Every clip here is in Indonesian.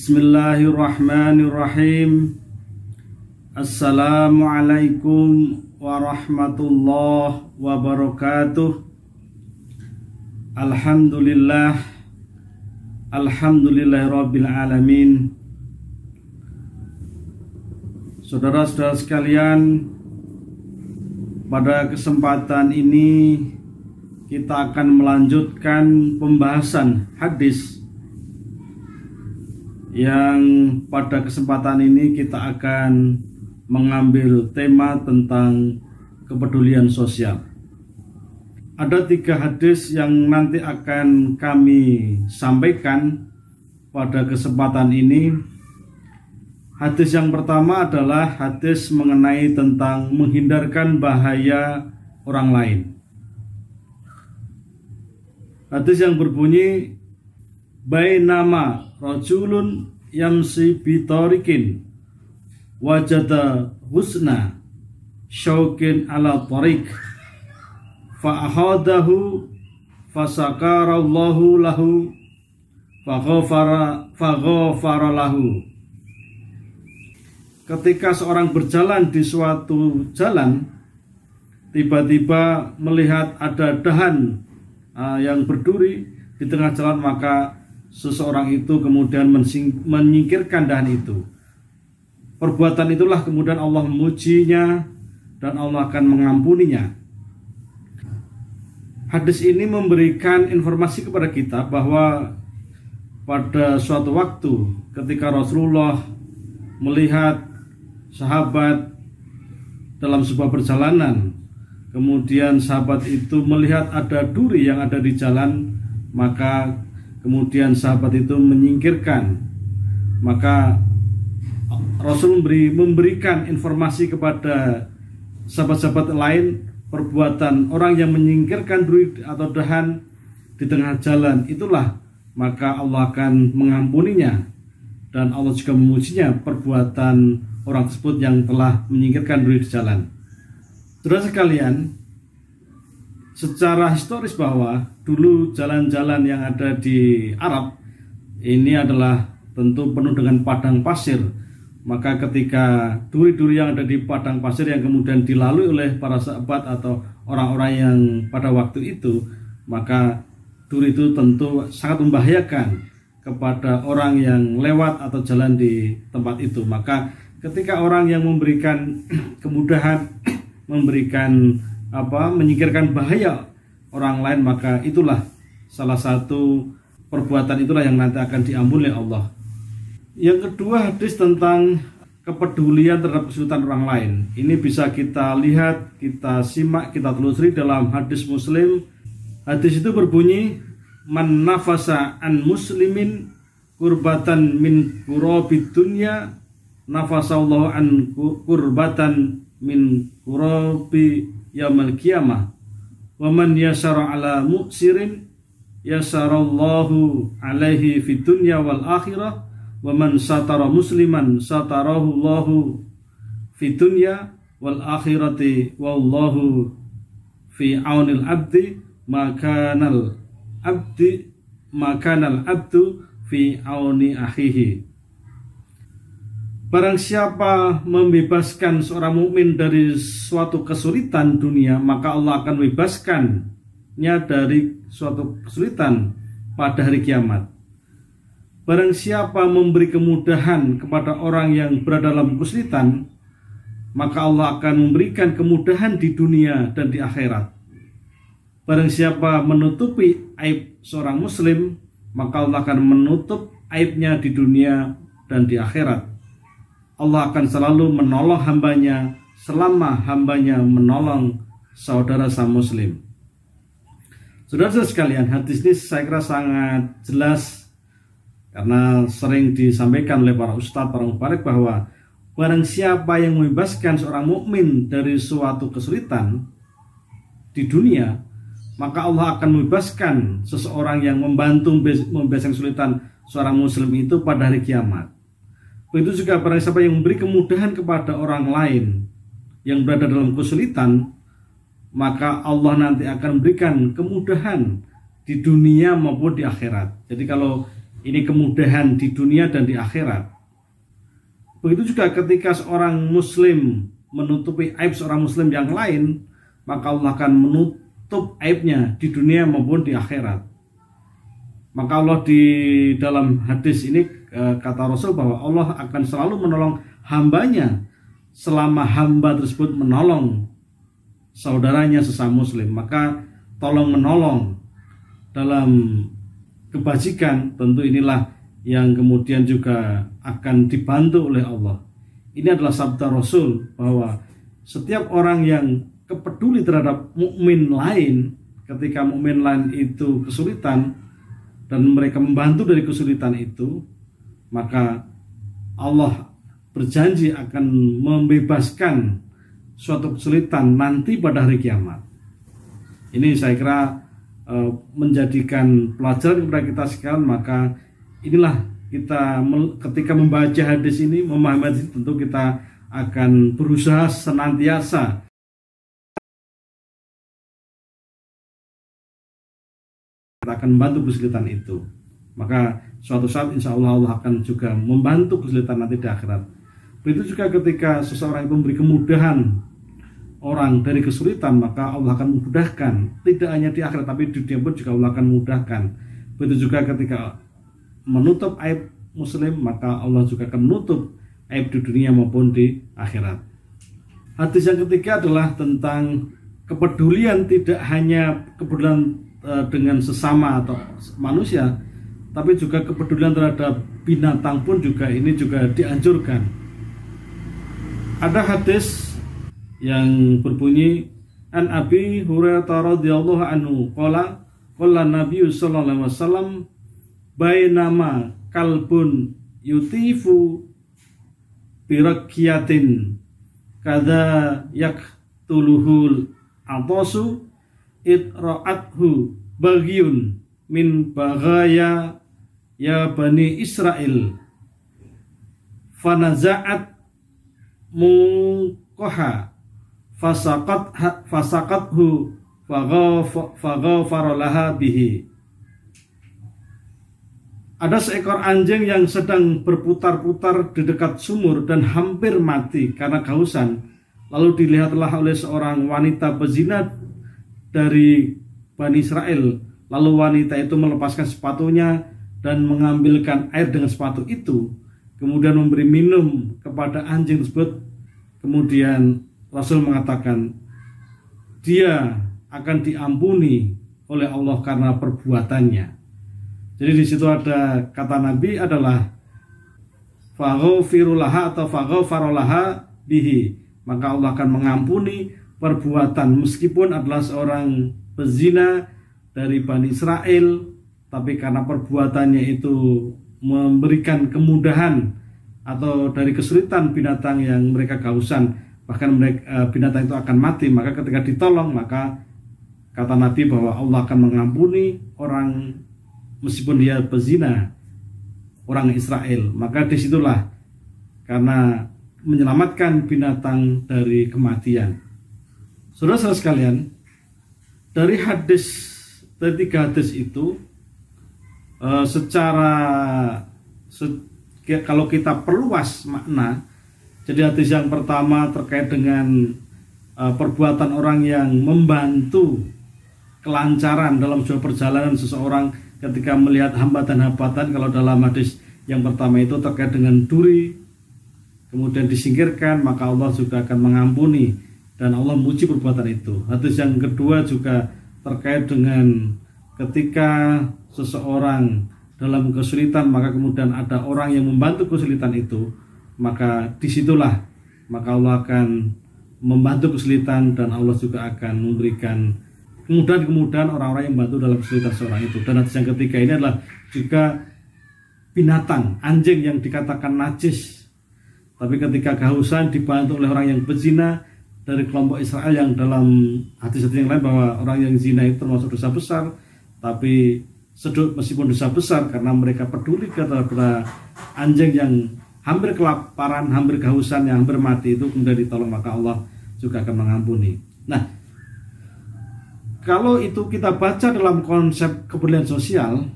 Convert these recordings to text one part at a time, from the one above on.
Bismillahirrahmanirrahim. Assalamualaikum warahmatullahi wabarakatuh. Alhamdulillahirabbil alamin. Saudara-saudara sekalian, pada kesempatan ini kita akan melanjutkan pembahasan hadis yang pada kesempatan ini kita akan mengambil tema tentang kepedulian sosial. Ada 3 hadis yang nanti akan kami sampaikan pada kesempatan ini. Hadis yang pertama adalah hadis mengenai tentang menghindarkan bahaya orang lain. Hadis yang berbunyi, bainama rajulun yamsi bitarikin wajada husna syaukin ala tariq fa'ahadahu fasakarallahu lahu faghafara lahu. Ketika seorang berjalan di suatu jalan, tiba-tiba melihat ada dahan yang berduri di tengah jalan, maka seseorang itu kemudian menyingkirkan dahan itu. Perbuatan itulah kemudian Allah memujinya dan Allah akan mengampuninya. Hadis ini memberikan informasi kepada kita bahwa pada suatu waktu ketika Rasulullah melihat sahabat dalam sebuah perjalanan, kemudian sahabat itu melihat ada duri yang ada di jalan, maka kemudian sahabat itu menyingkirkan. Maka Rasul memberikan informasi kepada sahabat-sahabat lain, perbuatan orang yang menyingkirkan duri atau dahan di tengah jalan itulah maka Allah akan mengampuninya, dan Allah juga memujinya perbuatan orang tersebut yang telah menyingkirkan duri di jalan. Saudara sekalian, secara historis bahwa dulu jalan-jalan yang ada di Arab ini adalah tentu penuh dengan padang pasir. Maka ketika duri-duri yang ada di padang pasir yang kemudian dilalui oleh para sahabat atau orang-orang yang pada waktu itu, maka duri itu tentu sangat membahayakan kepada orang yang lewat atau jalan di tempat itu. Maka ketika orang yang memberikan kemudahan, menyingkirkan bahaya orang lain, maka itulah salah satu perbuatan itulah yang nanti akan diampuni oleh Allah. Yang kedua, hadis tentang kepedulian terhadap kesulitan orang lain. Ini bisa kita lihat, kita simak, kita telusuri dalam hadis Muslim. Hadis itu berbunyi, man nafasa an muslimin kurbatan min kurabid dunya nafasallahu an kurbatan min kurabi yaumil qiyamah. Wa man yasara ala muksirin yasarallahu alaihi fid dunya wal akhirah. Wa man satara musliman satarahu Allahu fid dunya wal akhirati wallahu fi aunil abdi makanal abdu fi auni akhihi. Barang siapa membebaskan seorang mukmin dari suatu kesulitan dunia, maka Allah akan membebaskannya dari suatu kesulitan pada hari kiamat. Barang siapa memberi kemudahan kepada orang yang berada dalam kesulitan, maka Allah akan memberikan kemudahan di dunia dan di akhirat. Barang siapa menutupi aib seorang muslim, maka Allah akan menutup aibnya di dunia dan di akhirat. Allah akan selalu menolong hambanya selama hambanya menolong saudara muslim. Saudara-saudara sekalian, hadis ini saya kira sangat jelas karena sering disampaikan oleh para ustadz, para mubarik, bahwa barang siapa yang membebaskan seorang mukmin dari suatu kesulitan di dunia, maka Allah akan membebaskan seseorang yang membantu membebaskan kesulitan seorang muslim itu pada hari kiamat. Begitu juga barang siapa yang memberi kemudahan kepada orang lain yang berada dalam kesulitan, maka Allah nanti akan memberikan kemudahan di dunia maupun di akhirat. Jadi kalau ini kemudahan di dunia dan di akhirat. Begitu juga ketika seorang muslim menutupi aib seorang muslim yang lain, maka Allah akan menutup aibnya di dunia maupun di akhirat. Maka Allah di dalam hadis ini kata Rasul bahwa Allah akan selalu menolong hambanya selama hamba tersebut menolong saudaranya sesama muslim. Maka tolong menolong dalam kebajikan tentu inilah yang kemudian juga akan dibantu oleh Allah. Ini adalah sabda Rasul bahwa setiap orang yang kepeduli terhadap mukmin lain ketika mukmin lain itu kesulitan dan mereka membantu dari kesulitan itu, maka Allah berjanji akan membebaskan suatu kesulitan nanti pada hari kiamat. Ini saya kira menjadikan pelajaran kepada kita sekalian. Maka inilah kita ketika membaca hadis ini, memahami hadis ini, tentu kita akan berusaha senantiasa kita akan membantu kesulitan itu. Maka suatu saat insya Allah Allah akan juga membantu kesulitan nanti di akhirat. Begitu juga ketika seseorang itu memberi kemudahan orang dari kesulitan, maka Allah akan memudahkan, tidak hanya di akhirat tapi di dunia pun juga Allah akan memudahkan. Begitu juga ketika menutup aib muslim, maka Allah juga akan menutup aib di dunia maupun di akhirat. Hadis yang ketiga adalah tentang kepedulian, tidak hanya kepedulian dengan sesama atau manusia, tapi juga kepedulian terhadap binatang pun juga ini juga dianjurkan. Ada hadis yang berbunyi an Abi Hurairah radhiyallahu anhu qala Nabi sallallahu alaihi wasallam bainama kalbun yutifu birakiyatin kada yaktuluhul atasu itra'athu bagyun min bagaya ya bani Israel fanaza'at muqaha fasaqathu faghafara bihi. Ada seekor anjing yang sedang berputar-putar di dekat sumur dan hampir mati karena kehausan. Lalu dilihatlah oleh seorang wanita pezina dari Bani Israel. Lalu wanita itu melepaskan sepatunya dan mengambilkan air dengan sepatu itu, kemudian memberi minum kepada anjing tersebut. Kemudian Rasul mengatakan dia akan diampuni oleh Allah karena perbuatannya. Jadi di situ ada kata Nabi adalah faghfirulaha atau faghfarolaha bihi, maka Allah akan mengampuni perbuatan meskipun adalah seorang pezina dari Bani Israel, tapi karena perbuatannya itu memberikan kemudahan atau dari kesulitan binatang yang mereka kehausan, bahkan binatang itu akan mati, maka ketika ditolong, maka kata Nabi bahwa Allah akan mengampuni orang meskipun dia pezina, orang Israel. Maka disitulah karena menyelamatkan binatang dari kematian. Saudara-saudara sekalian, dari tiga hadis itu kalau kita perluas makna, jadi hadis yang pertama terkait dengan perbuatan orang yang membantu kelancaran dalam sebuah perjalanan seseorang ketika melihat hambatan-hambatan. Kalau dalam hadis yang pertama itu terkait dengan duri kemudian disingkirkan, maka Allah juga akan mengampuni dan Allah memuji perbuatan itu. Hadis yang kedua juga terkait dengan ketika seseorang dalam kesulitan, maka kemudian ada orang yang membantu kesulitan itu, maka disitulah maka Allah akan membantu kesulitan dan Allah juga akan memberikan kemudahan-kemudahan orang-orang yang membantu dalam kesulitan seorang itu. Dan hadis yang ketiga ini adalah juga binatang, anjing yang dikatakan najis, tapi ketika kehausan dibantu oleh orang yang berzina dari kelompok Israel, yang dalam hadis-hadis yang lain bahwa orang yang zina itu termasuk dosa besar, tapi meskipun dosa besar karena mereka peduli kepada anjing yang hampir kelaparan, hampir kehausan, yang hampir mati itu kemudian ditolong, maka Allah juga akan mengampuni. Nah, kalau itu kita baca dalam konsep kepedulian sosial,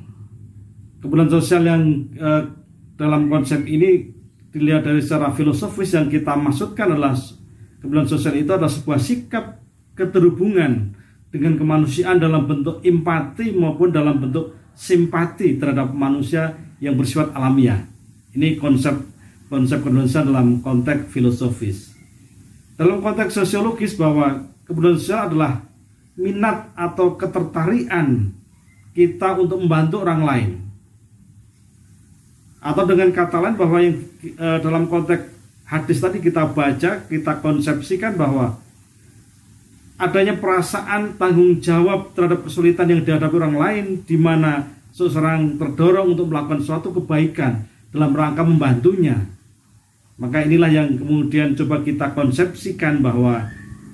kepedulian sosial yang dalam konsep ini dilihat dari secara filosofis, yang kita maksudkan adalah kepedulian sosial itu adalah sebuah sikap keterhubungan dengan kemanusiaan dalam bentuk empati maupun dalam bentuk simpati terhadap manusia yang bersifat alamiah. Ini konsep kepedulian sosial dalam konteks filosofis. Dalam konteks sosiologis, bahwa kepedulian sosial adalah minat atau ketertarikan kita untuk membantu orang lain. Atau dengan kata lain, bahwa yang dalam konteks hadis tadi kita baca, kita konsepsikan bahwa adanya perasaan tanggung jawab terhadap kesulitan yang dihadapi orang lain, di mana seseorang terdorong untuk melakukan suatu kebaikan dalam rangka membantunya. Maka inilah yang kemudian coba kita konsepsikan bahwa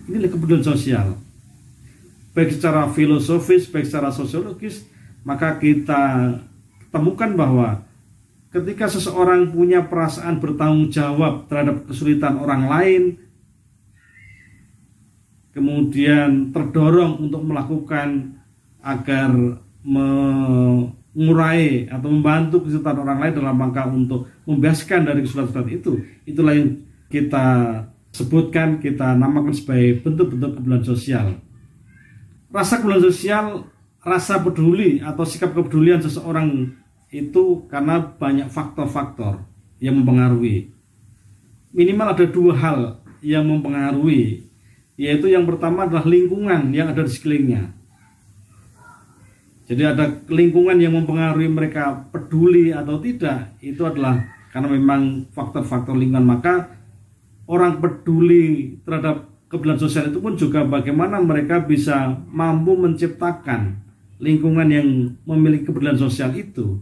inilah kepedulian sosial. Baik secara filosofis, baik secara sosiologis, maka kita temukan bahwa ketika seseorang punya perasaan bertanggung jawab terhadap kesulitan orang lain, kemudian terdorong untuk melakukan agar mengurai atau membantu kesulitan orang lain dalam rangka untuk membebaskan dari kesulitan itu, itulah yang kita sebutkan, kita namakan sebagai bentuk-bentuk kepedulian sosial. Rasa kepedulian sosial, rasa peduli atau sikap kepedulian seseorang itu karena banyak faktor-faktor yang mempengaruhi. Minimal ada dua hal yang mempengaruhi, yaitu yang pertama adalah lingkungan yang ada di sekelilingnya. Jadi ada lingkungan yang mempengaruhi mereka peduli atau tidak, itu adalah karena memang faktor-faktor lingkungan. Maka orang peduli terhadap kepedulian sosial itu pun juga bagaimana mereka bisa mampu menciptakan lingkungan yang memiliki kepedulian sosial itu.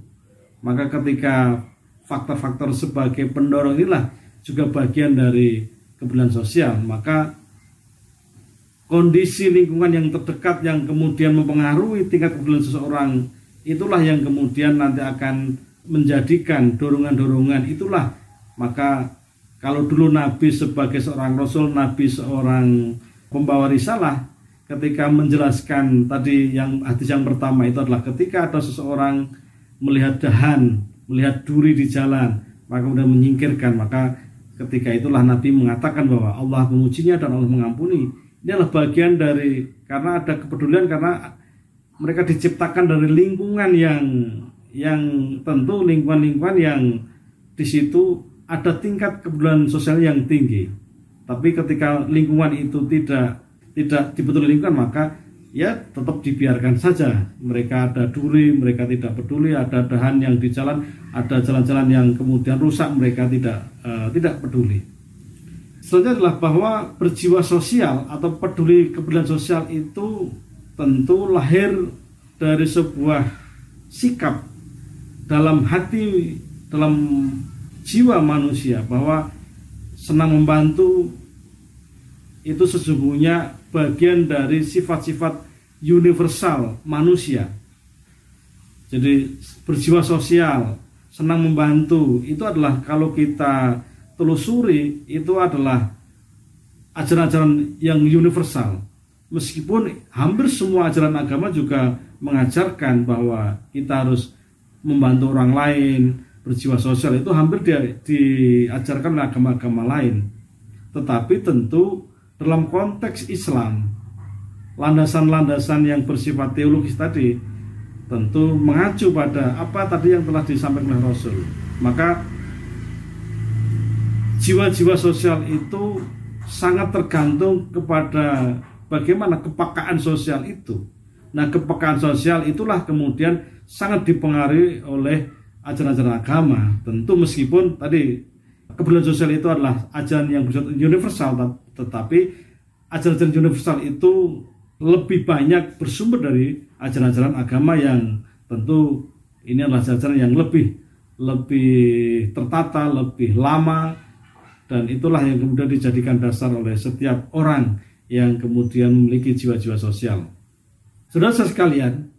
Maka ketika faktor-faktor sebagai pendorong inilah juga bagian dari kepedulian sosial, maka kondisi lingkungan yang terdekat yang kemudian mempengaruhi tingkat kepedulian seseorang, itulah yang kemudian nanti akan menjadikan dorongan-dorongan itulah. Maka kalau dulu Nabi sebagai seorang Rasul, Nabi seorang pembawa risalah, ketika menjelaskan tadi yang hadis yang pertama itu adalah ketika ada seseorang melihat dahan, melihat duri di jalan, maka kemudian menyingkirkan, maka ketika itulah Nabi mengatakan bahwa Allah memujinya dan Allah mengampuni. Ini adalah bagian dari, karena ada kepedulian, karena mereka diciptakan dari lingkungan yang tentu lingkungan yang di situ ada tingkat kepedulian sosial yang tinggi. Tapi ketika lingkungan itu tidak dipeduli lingkungan, maka ya tetap dibiarkan saja. Mereka ada duri, mereka tidak peduli, ada dahan yang di jalan, ada jalan-jalan yang kemudian rusak, mereka tidak peduli. Selanjutnya adalah bahwa berjiwa sosial atau peduli kepedulian sosial itu tentu lahir dari sebuah sikap dalam hati, dalam jiwa manusia, bahwa senang membantu itu sesungguhnya bagian dari sifat-sifat universal manusia. Jadi berjiwa sosial, senang membantu, itu adalah kalau kita telusuri itu adalah ajaran-ajaran yang universal. Meskipun hampir semua ajaran agama juga mengajarkan bahwa kita harus membantu orang lain, berjiwa sosial, itu hampir diajarkan oleh agama-agama lain. Tetapi tentu dalam konteks Islam, landasan-landasan yang bersifat teologis tadi tentu mengacu pada apa tadi yang telah disampaikan oleh Rasul. Maka jiwa-jiwa sosial itu sangat tergantung kepada bagaimana kepekaan sosial itu. Nah, kepekaan sosial itulah kemudian sangat dipengaruhi oleh ajaran-ajaran agama. Tentu meskipun tadi kepedulian sosial itu adalah ajaran yang bersifat universal, tetapi ajaran-ajaran universal itu lebih banyak bersumber dari ajaran-ajaran agama yang tentu ini adalah ajaran yang lebih tertata, lebih lama. Dan itulah yang kemudian dijadikan dasar oleh setiap orang yang kemudian memiliki jiwa-jiwa sosial. Saudara sekalian,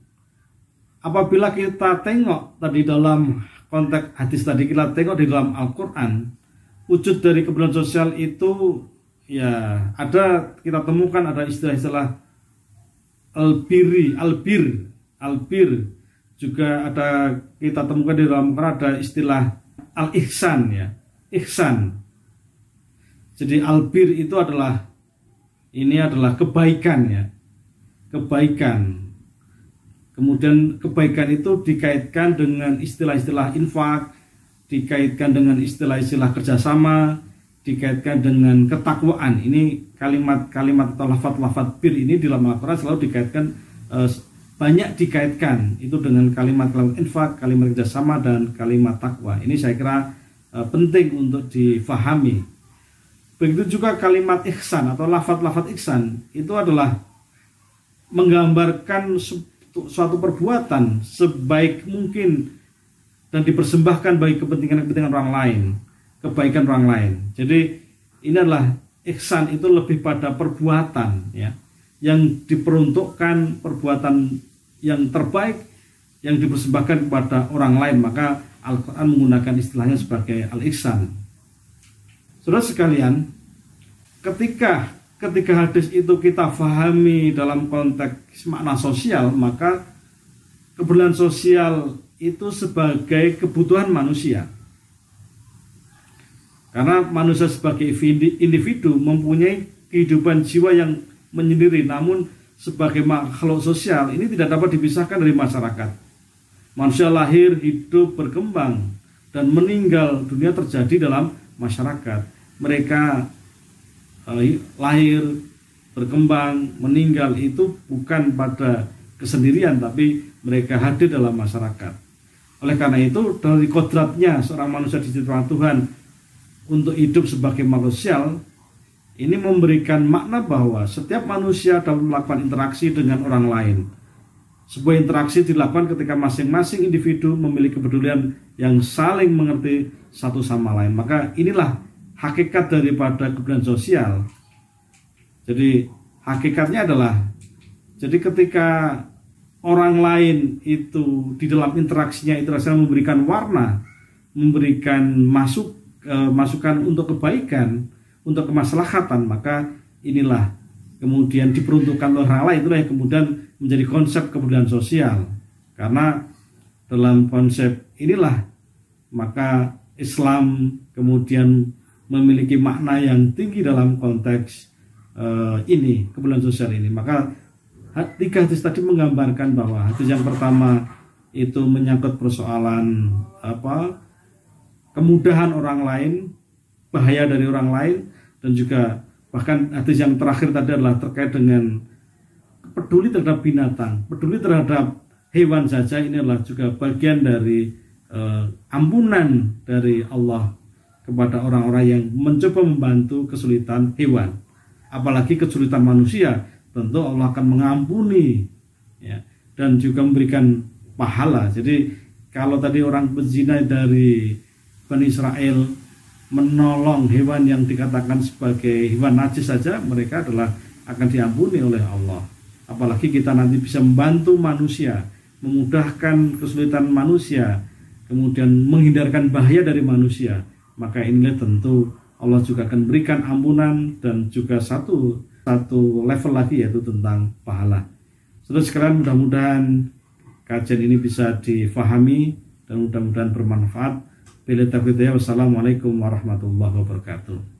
apabila kita tengok tadi dalam konteks hadis tadi, kita tengok di dalam Al-Quran, wujud dari kepedulian sosial itu ya ada, kita temukan ada istilah-istilah albir, juga juga ada, kita temukan di dalam Quran ada istilah al-ihsan ya, ihsan. Jadi albir itu adalah, ini adalah kebaikan ya, kebaikan. Kemudian kebaikan itu dikaitkan dengan istilah-istilah infak, dikaitkan dengan istilah-istilah kerjasama, dikaitkan dengan ketakwaan. Ini kalimat-kalimat atau lafaz-lafaz bir ini di dalam Al-Quran selalu dikaitkan, banyak dikaitkan itu dengan kalimat-kalimat infak, kalimat kerjasama, dan kalimat takwa. Ini saya kira penting untuk difahami. Begitu juga kalimat ihsan atau lafaz-lafaz ihsan itu adalah menggambarkan suatu perbuatan sebaik mungkin dan dipersembahkan bagi kepentingan orang lain, kebaikan orang lain. Jadi ini adalah ihsan, itu lebih pada perbuatan ya, yang diperuntukkan, perbuatan yang terbaik yang dipersembahkan kepada orang lain. Maka Al-Quran menggunakan istilahnya sebagai al-ihsan. Saudara sekalian, ketika hadis itu kita fahami dalam konteks makna sosial, maka keberlangsungan sosial itu sebagai kebutuhan manusia. Karena manusia sebagai individu mempunyai kehidupan jiwa yang menyendiri, namun sebagai makhluk sosial ini tidak dapat dipisahkan dari masyarakat. Manusia lahir, hidup, berkembang, dan meninggal dunia terjadi dalam masyarakat. Mereka lahir, berkembang, meninggal itu bukan pada kesendirian, tapi mereka hadir dalam masyarakat. Oleh karena itu, dari kodratnya seorang manusia diciptakan Tuhan untuk hidup sebagai makhluk sosial, ini memberikan makna bahwa setiap manusia dapat melakukan interaksi dengan orang lain. Sebuah interaksi dilakukan ketika masing-masing individu memiliki kepedulian yang saling mengerti satu sama lain. Maka inilah hakikat daripada kepedulian sosial. Jadi hakikatnya adalah, jadi ketika orang lain itu di dalam interaksinya memberikan warna, memberikan masukan untuk kebaikan, untuk kemaslahatan, maka inilah kemudian diperuntukkan oleh orang lain. Itulah yang kemudian menjadi konsep kepedulian sosial. Karena dalam konsep inilah maka Islam kemudian memiliki makna yang tinggi dalam konteks ini, kepedulian sosial ini. Maka tiga hadis tadi menggambarkan bahwa hadis yang pertama itu menyangkut persoalan kemudahan orang lain, bahaya dari orang lain, dan juga bahkan hadis yang terakhir tadi adalah terkait dengan peduli terhadap binatang, peduli terhadap hewan saja. Ini adalah juga bagian dari ampunan dari Allah kepada orang-orang yang mencoba membantu kesulitan hewan. Apalagi kesulitan manusia, tentu Allah akan mengampuni ya, dan juga memberikan pahala. Jadi kalau tadi orang berzina dari Bani Israel menolong hewan yang dikatakan sebagai hewan najis saja, mereka adalah akan diampuni oleh Allah. Apalagi kita nanti bisa membantu manusia, memudahkan kesulitan manusia, kemudian menghindarkan bahaya dari manusia, maka inilah tentu Allah juga akan berikan ampunan dan juga satu level lagi, yaitu tentang pahala. Saudara sekalian, mudah-mudahan kajian ini bisa difahami dan mudah-mudahan bermanfaat. Wassalamualaikum warahmatullahi wabarakatuh.